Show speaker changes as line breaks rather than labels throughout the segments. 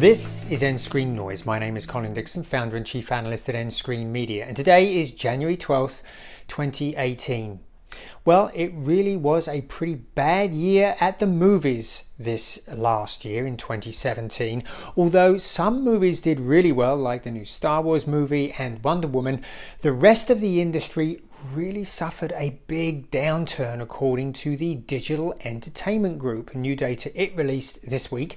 This is nScreenNoise. My name is Colin Dixon, founder and chief analyst at nScreen Media, and today is January 12th, 2018. Well, it really was a pretty bad year at the movies this last year in 2017. Although some movies did really well, like the new Star Wars movie and Wonder Woman, the rest of the industry really suffered a big downturn according to the Digital Entertainment Group. New data it released this week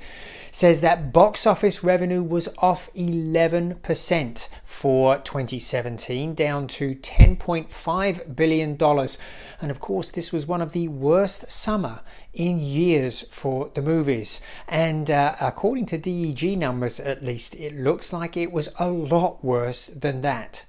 says that box office revenue was off 11% for 2017, down to $10.5 billion. And of course, this was one of the worst summer in years for the movies. And according to DEG numbers, at least, it looks like it was a lot worse than that.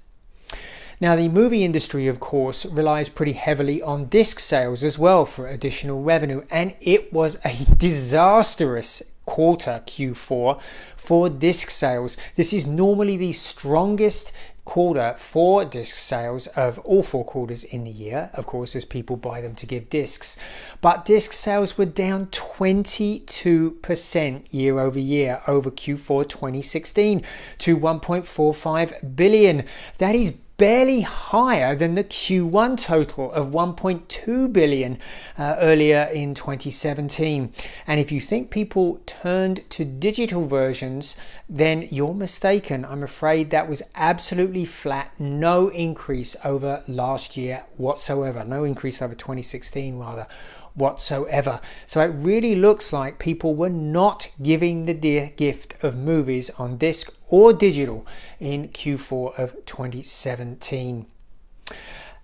Now, the movie industry, of course, relies pretty heavily on disc sales as well for additional revenue, and it was a disastrous quarter, Q4, for disc sales. This is normally the strongest quarter for disc sales of all 4 quarters in the year, of course, as people buy them to give discs. But disc sales were down 22% year over year over Q4 2016 to 1.45 billion. That is barely higher than the Q1 total of 1.2 billion earlier in 2017. And if you think people turned to digital versions, then you're mistaken. I'm afraid that was absolutely flat, no increase over last year whatsoever, no increase over 2016 rather whatsoever. So it really looks like people were not giving the dear gift of movies on disc or digital in Q4 of 2017.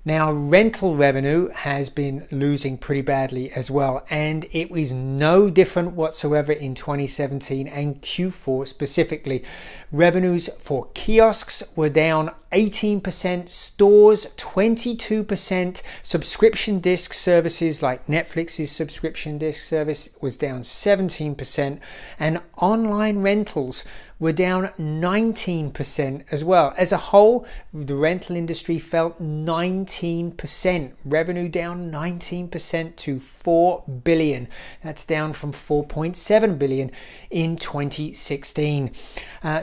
Now, rental revenue has been losing pretty badly as well, and it was no different whatsoever in 2017 and Q4 specifically. Revenues for kiosks were down 18%, stores 22%, subscription disc services like Netflix's subscription disc service was down 17%, and online rentals were down 19% as well. As a whole, the rental industry fell 19%, revenue down 19% to 4 billion. That's down from 4.7 billion in 2016.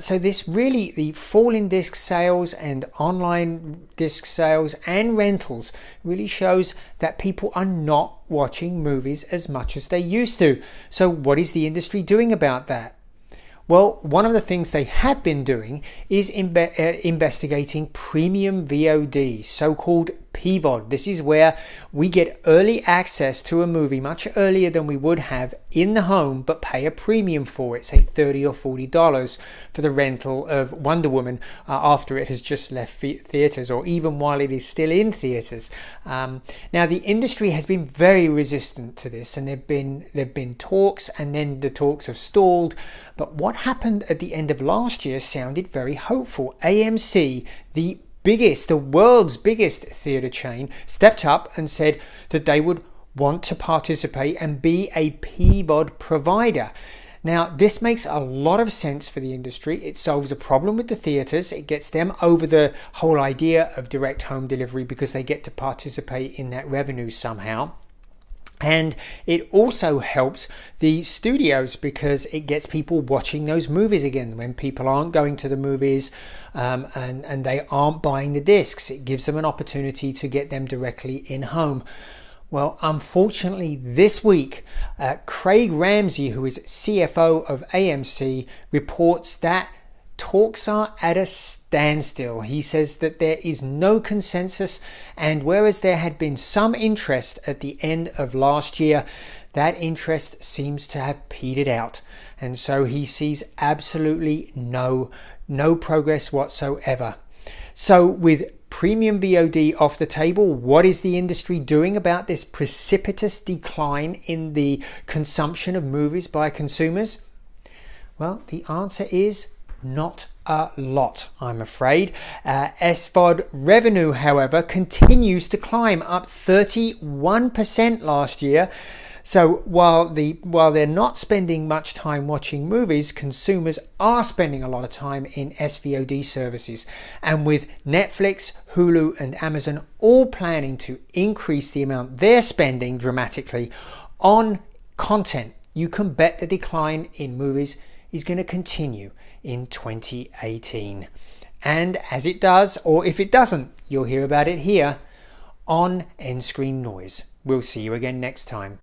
So this really, the fall in disc sales and online disc sales and rentals really shows that people are not watching movies as much as they used to. So what is the industry doing about that? Well, one of the things they have been doing is investigating premium VOD, so-called PVOD. This is where we get early access to a movie much earlier than we would have in the home, but pay a premium for it, say $30 or $40 for the rental of Wonder Woman after it has just left theaters, or even while it is still in theaters. Now, the industry has been very resistant to this, and there've been talks, and then the talks have stalled. But what happened at the end of last year sounded very hopeful. AMC, the world's biggest theatre chain, stepped up and said that they would want to participate and be a PVOD provider. Now, this makes a lot of sense for the industry. It solves a problem with the theatres. It gets them over the whole idea of direct home delivery because they get to participate in that revenue somehow. And it also helps the studios because it gets people watching those movies again when people aren't going to the movies and they aren't buying the discs. It gives them an opportunity to get them directly in home. Well, unfortunately, this week, Craig Ramsey, who is CFO of AMC, reports that talks are at a standstill. He says that there is no consensus, and whereas there had been some interest at the end of last year, that interest seems to have petered out, and so he sees absolutely no progress whatsoever. So with premium VOD off the table, what is the industry doing about this precipitous decline in the consumption of movies by consumers? Well, the answer is not a lot, I'm afraid. SVOD revenue, however, continues to climb, up 31% last year. So while they're not spending much time watching movies, consumers are spending a lot of time in SVOD services. And with Netflix, Hulu, and Amazon all planning to increase the amount they're spending dramatically on content, you can bet the decline in movies is going to continue in 2018. And as it does, or if it doesn't, you'll hear about it here on nScreenNoise. We'll see you again next time.